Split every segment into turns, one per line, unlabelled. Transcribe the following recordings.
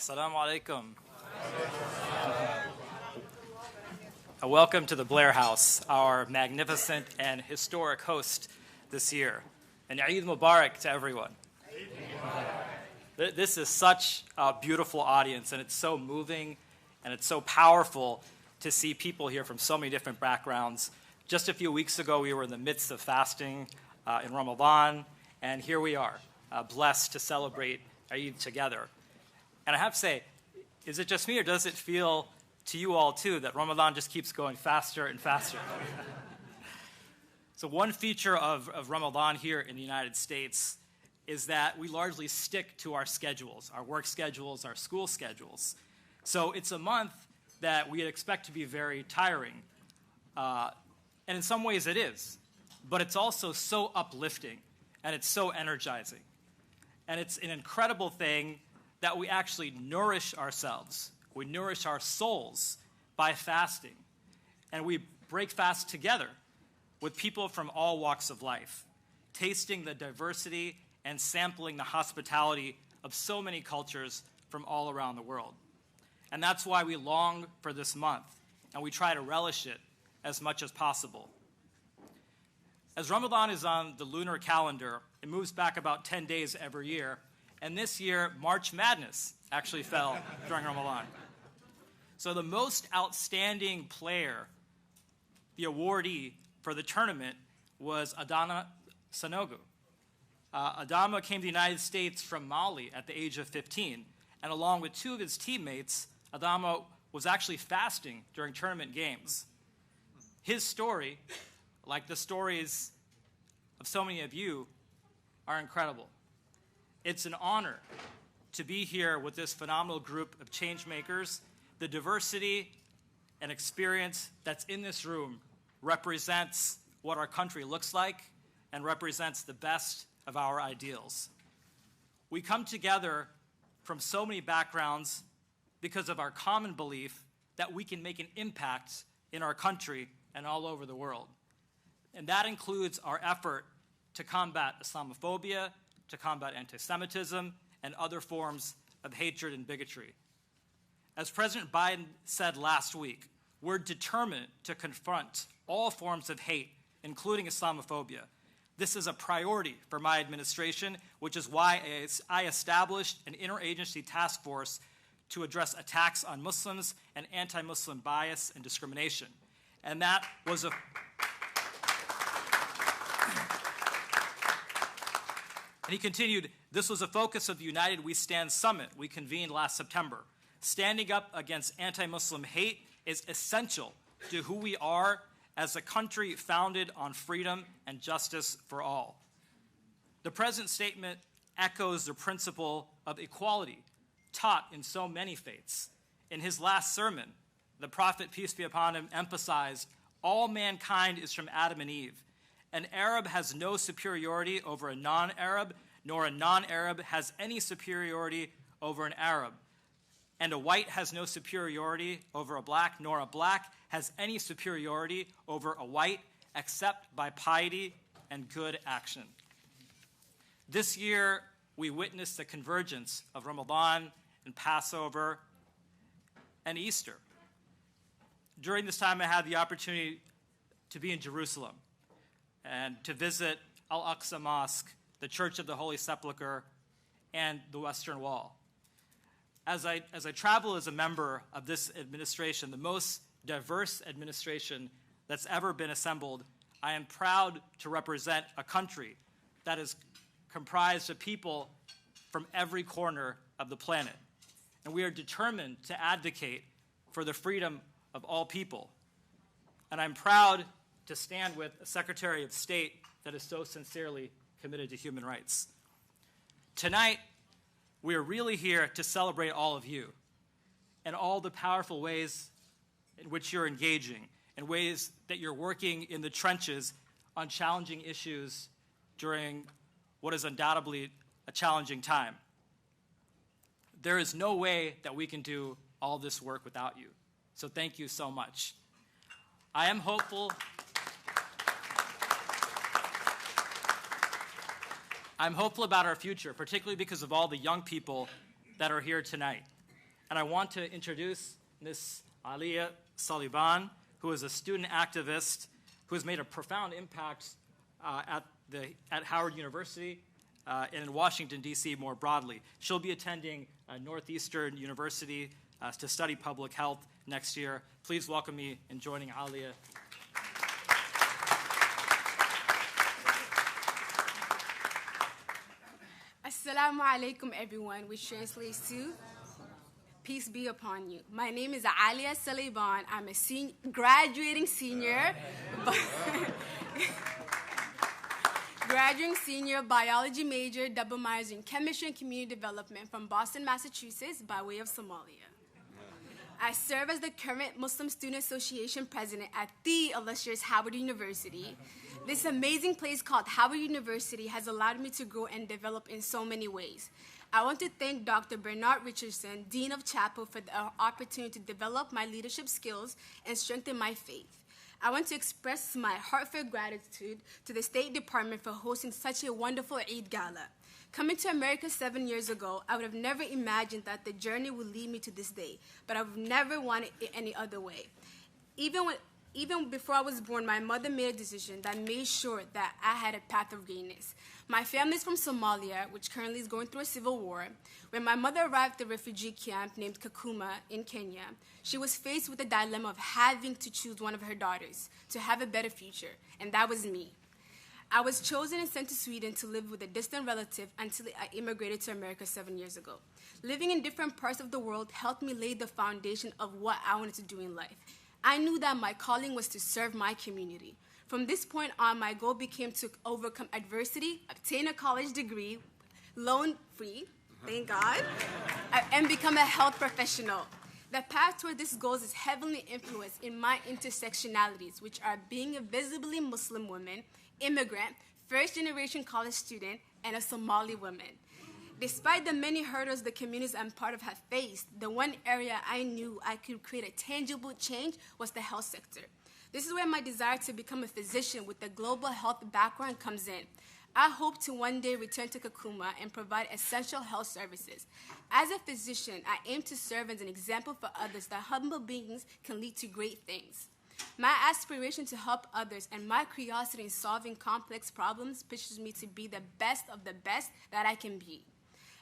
Assalamu alaikum. Welcome to the Blair House, our magnificent and historic host this year. And Eid Mubarak to everyone. This is such a beautiful audience, and it's so moving, and it's so powerful to see people here from so many different backgrounds. Just a few weeks ago, we were in the midst of fasting in Ramadan, and here we are, blessed to celebrate Eid together. And I have to say, is it just me, or does it feel to you all, too, that Ramadan just keeps going faster and faster? So one feature of Ramadan here in the United States is that we largely stick to our schedules, our work schedules, our school schedules. So it's a month that we expect to be very tiring. And in some ways it is. But it's also so uplifting, and it's so energizing. And it's an incredible thing that we actually nourish ourselves. We nourish our souls by fasting. And we break fast together with people from all walks of life, tasting the diversity and sampling the hospitality of so many cultures from all around the world. And that's why we long for this month, and we try to relish it as much as possible. As Ramadan is on the lunar calendar, it moves back about 10 days every year, and this year, March Madness actually fell during Ramadan. So the most outstanding player, the awardee for the tournament, was Adama Sanogo. Adama came to the United States from Mali at the age of 15, and along with two of his teammates, Adama was actually fasting during tournament games. His story, like the stories of so many of you, are incredible. It's an honor to be here with this phenomenal group of change makers. The diversity and experience that's in this room represents what our country looks like and represents the best of our ideals. We come together from so many backgrounds because of our common belief that we can make an impact in our country and all over the world. And that includes our effort to combat Islamophobia, to combat anti-Semitism, and other forms of hatred and bigotry. As President Biden said last week, we're determined to confront all forms of hate, including Islamophobia. This is a priority for my administration, which is why I established an interagency task force to address attacks on Muslims and anti-Muslim bias and discrimination. And that was And he continued, this was a focus of the United We Stand Summit we convened last September. Standing up against anti-Muslim hate is essential to who we are as a country founded on freedom and justice for all. The President's statement echoes the principle of equality taught in so many faiths. In his last sermon, the Prophet, peace be upon him, emphasized, all mankind is from Adam and Eve. An Arab has no superiority over a non-Arab, nor a non-Arab has any superiority over an Arab. And a white has no superiority over a black, nor a black has any superiority over a white, except by piety and good action. This year, we witnessed the convergence of Ramadan and Passover and Easter. During this time, I had the opportunity to be in Jerusalem and to visit Al-Aqsa Mosque, the Church of the Holy Sepulchre, and the Western Wall. As I travel as a member of this administration, the most diverse administration that's ever been assembled, I am proud to represent a country that is comprised of people from every corner of the planet. And we are determined to advocate for the freedom of all people. And I'm proud to stand with a Secretary of State that is so sincerely committed to human rights. Tonight, we are really here to celebrate all of you and all the powerful ways in which you're engaging, and ways that you're working in the trenches on challenging issues during what is undoubtedly a challenging time. There is no way that we can do all this work without you. So thank you so much. I am hopeful. I'm hopeful about our future, particularly because of all the young people that are here tonight. And I want to introduce Ms. Alia Saliban, who is a student activist who has made a profound impact at Howard University and in Washington, D.C. more broadly. She'll be attending Northeastern University to study public health next year. Please welcome me in joining Alia.
Assalamu alaikum, everyone, which translates to peace be upon you. My name is Alia Saliban. I'm a graduating senior biology major, double minors in chemistry and community development from Boston, Massachusetts, by way of Somalia. I serve as the current Muslim Student Association president at the illustrious Howard University. This amazing place called Howard University has allowed me to grow and develop in so many ways. I want to thank Dr. Bernard Richardson, Dean of Chapel, for the opportunity to develop my leadership skills and strengthen my faith. I want to express my heartfelt gratitude to the State Department for hosting such a wonderful Eid Gala. Coming to America 7 years ago, I would have never imagined that the journey would lead me to this day, but I would never want it any other way. Even before I was born, my mother made a decision that made sure that I had a path of greatness. My family is from Somalia, which currently is going through a civil war. When my mother arrived at the refugee camp named Kakuma in Kenya, she was faced with the dilemma of having to choose one of her daughters to have a better future, and that was me. I was chosen and sent to Sweden to live with a distant relative until I immigrated to America 7 years ago. Living in different parts of the world helped me lay the foundation of what I wanted to do in life. I knew that my calling was to serve my community. From this point on, my goal became to overcome adversity, obtain a college degree, loan-free, thank God, and become a health professional. The path toward this goal is heavily influenced in my intersectionalities, which are being a visibly Muslim woman, immigrant, first-generation college student, and a Somali woman. Despite the many hurdles the communities I'm part of have faced, the one area I knew I could create a tangible change was the health sector. This is where my desire to become a physician with a global health background comes in. I hope to one day return to Kakuma and provide essential health services. As a physician, I aim to serve as an example for others that humble beings can lead to great things. My aspiration to help others and my curiosity in solving complex problems pushes me to be the best of the best that I can be.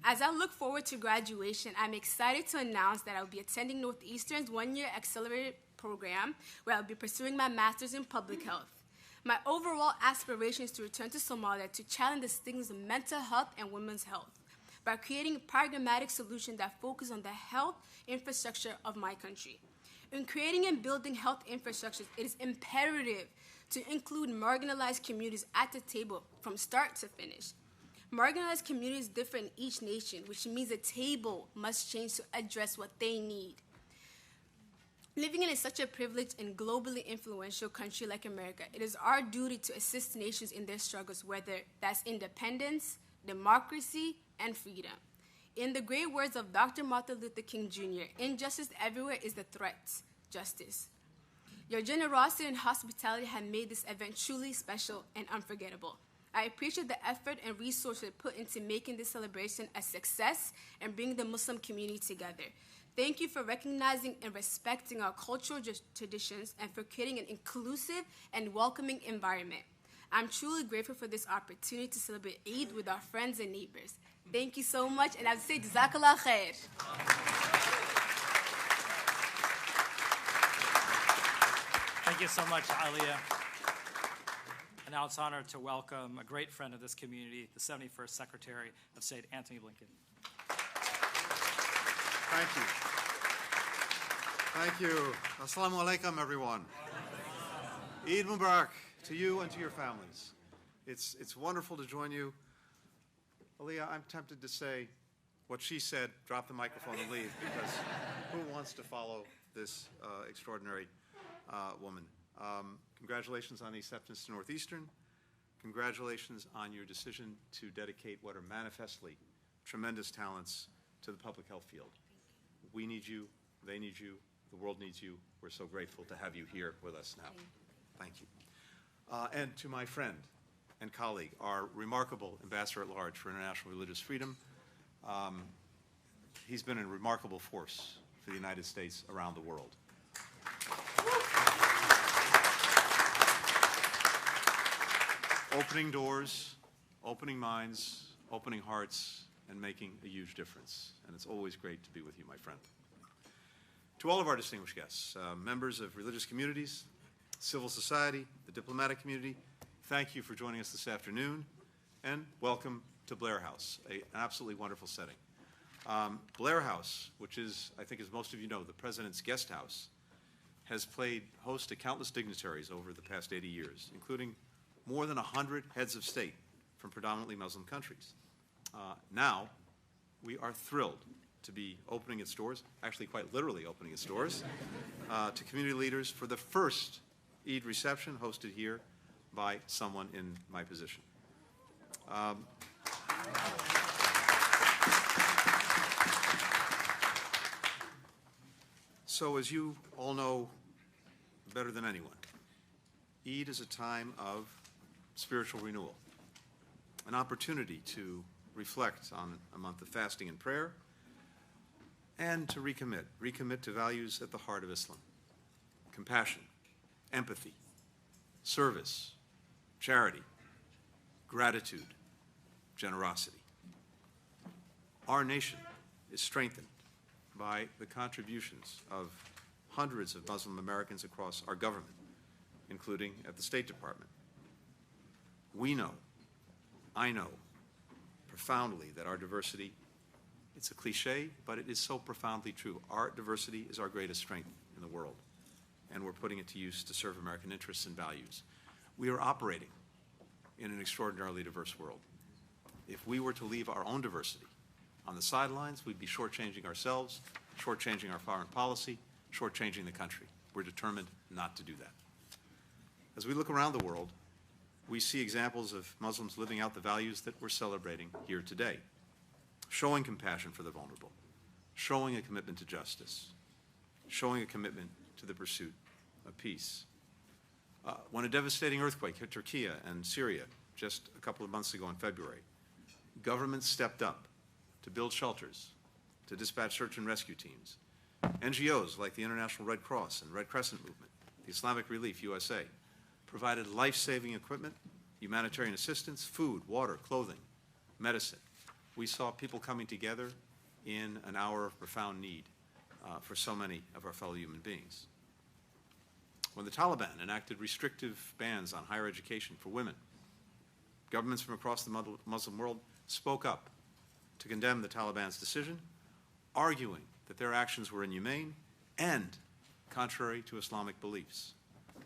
As I look forward to graduation, I'm excited to announce that I'll be attending Northeastern's one-year accelerated program where I'll be pursuing my master's in public health. My overall aspiration is to return to Somalia to challenge the stigmas of mental health and women's health by creating pragmatic solutions that focus on the health infrastructure of my country. In creating and building health infrastructures, it is imperative to include marginalized communities at the table from start to finish. Marginalized communities differ in each nation, which means the table must change to address what they need. Living in such a privileged and globally influential country like America, it is our duty to assist nations in their struggles, whether that's independence, democracy, and freedom. In the great words of Dr. Martin Luther King Jr., injustice everywhere is the threat, justice. Your generosity and hospitality have made this event truly special and unforgettable. I appreciate the effort and resources put into making this celebration a success and bringing the Muslim community together. Thank you for recognizing and respecting our cultural traditions and for creating an inclusive and welcoming environment. I'm truly grateful for this opportunity to celebrate Eid with our friends and neighbors. Thank you so much, and I would say Jazakallah khair.
Thank you so much, Alia. And now it's an honor to welcome a great friend of this community, the 71st Secretary of State Antony Blinken.
Thank you. Thank you. Assalamu alaikum, everyone. Eid Mubarak to you and to your families. It's wonderful to join you. Aliyah, I'm tempted to say what she said, drop the microphone and leave, because who wants to follow this extraordinary woman? Congratulations on the acceptance to Northeastern. Congratulations on your decision to dedicate what are manifestly tremendous talents to the public health field. We need you, they need you, the world needs you. We're so grateful to have you here with us now. Thank you. And to my friend and colleague, our remarkable Ambassador at Large for International Religious Freedom, he's been a remarkable force for the United States around the world. Opening doors, opening minds, opening hearts, and making a huge difference. And it's always great to be with you, my friend. To all of our distinguished guests, members of religious communities, civil society, the diplomatic community, thank you for joining us this afternoon, and welcome to Blair House, an absolutely wonderful setting. Blair House, which is, I think as most of you know, the President's guest house, has played host to countless dignitaries over the past 80 years, including more than 100 heads of state from predominantly Muslim countries. Now, we are thrilled to be opening its doors, actually quite literally opening its doors, to community leaders for the first Eid reception hosted here by someone in my position. So as you all know better than anyone, Eid is a time of spiritual renewal, an opportunity to reflect on a month of fasting and prayer, and to recommit to values at the heart of Islam: compassion, empathy, service, charity, gratitude, generosity. Our nation is strengthened by the contributions of hundreds of Muslim Americans across our government, including at the State Department. We know, I know, profoundly that our diversity, it's a cliche, but it is so profoundly true. Our diversity is our greatest strength in the world, and we're putting it to use to serve American interests and values. We are operating in an extraordinarily diverse world. If we were to leave our own diversity on the sidelines, we'd be shortchanging ourselves, shortchanging our foreign policy, shortchanging the country. We're determined not to do that. As we look around the world, we see examples of Muslims living out the values that we're celebrating here today, showing compassion for the vulnerable, showing a commitment to justice, showing a commitment to the pursuit of peace. When a devastating earthquake hit Turkey and Syria just a couple of months ago in February, governments stepped up to build shelters, to dispatch search and rescue teams. NGOs like the International Red Cross and Red Crescent Movement, the Islamic Relief USA, provided life-saving equipment, humanitarian assistance, food, water, clothing, medicine. We saw people coming together in an hour of profound need for so many of our fellow human beings. When the Taliban enacted restrictive bans on higher education for women, governments from across the Muslim world spoke up to condemn the Taliban's decision, arguing that their actions were inhumane and contrary to Islamic beliefs.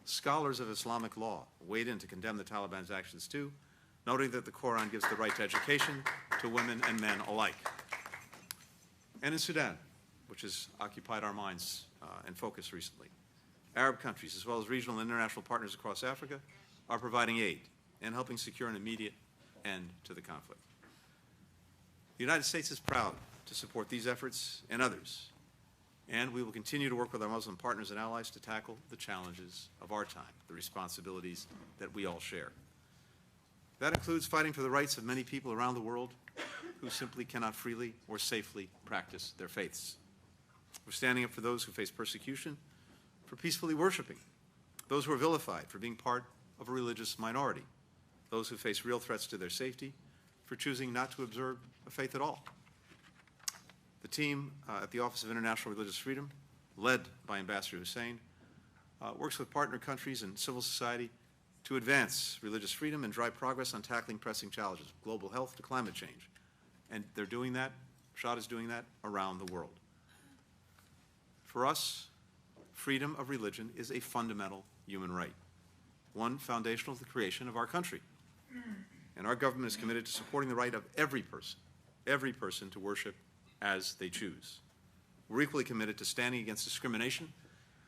Scholars of Islamic law weighed in to condemn the Taliban's actions too, noting that the Quran gives the right to education to women and men alike. And in Sudan, which has occupied our minds and focus recently, Arab countries, as well as regional and international partners across Africa, are providing aid and helping secure an immediate end to the conflict. The United States is proud to support these efforts and others, and we will continue to work with our Muslim partners and allies to tackle the challenges of our time, the responsibilities that we all share. That includes fighting for the rights of many people around the world who simply cannot freely or safely practice their faiths. We're standing up for those who face persecution for peacefully worshiping, those who are vilified for being part of a religious minority, those who face real threats to their safety for choosing not to observe a faith at all. The team at the Office of International Religious Freedom, led by Ambassador Hussein, works with partner countries and civil society to advance religious freedom and drive progress on tackling pressing challenges, from global health to climate change. And they're doing that, Shad is doing that around the world. For us, freedom of religion is a fundamental human right, one foundational to the creation of our country. And our government is committed to supporting the right of every person to worship as they choose. We're equally committed to standing against discrimination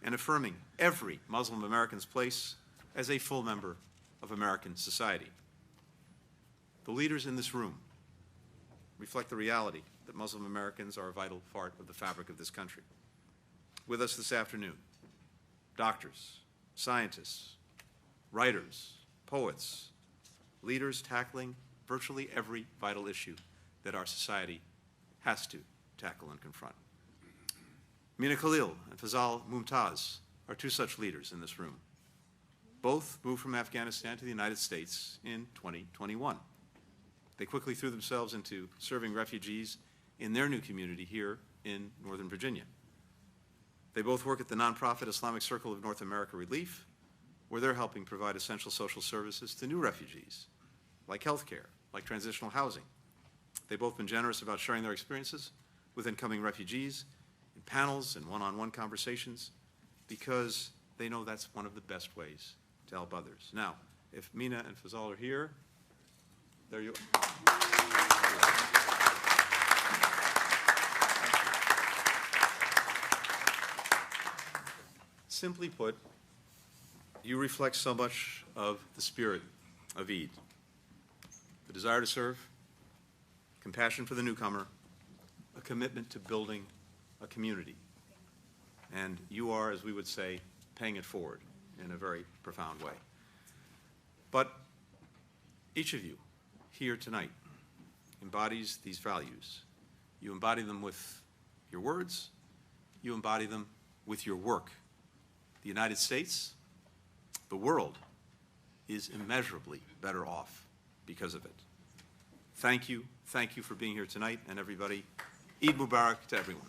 and affirming every Muslim American's place as a full member of American society. The leaders in this room reflect the reality that Muslim Americans are a vital part of the fabric of this country. With us this afternoon, doctors, scientists, writers, poets, leaders tackling virtually every vital issue that our society has to tackle and confront. Mina Khalil and Fazal Mumtaz are two such leaders in this room. Both moved from Afghanistan to the United States in 2021. They quickly threw themselves into serving refugees in their new community here in Northern Virginia. They both work at the nonprofit Islamic Circle of North America Relief, where they're helping provide essential social services to new refugees, like health care, like transitional housing. They've both been generous about sharing their experiences with incoming refugees in panels and one-on-one conversations, because they know that's one of the best ways to help others. Now, if Mina and Fazal are here, there you are. Simply put, you reflect so much of the spirit of Eid. The desire to serve, compassion for the newcomer, a commitment to building a community. And you are, as we would say, paying it forward in a very profound way. But each of you here tonight embodies these values. You embody them with your words, you embody them with your work. The United States, the world, is immeasurably better off because of it. Thank you for being here tonight, and everybody, Eid Mubarak to everyone.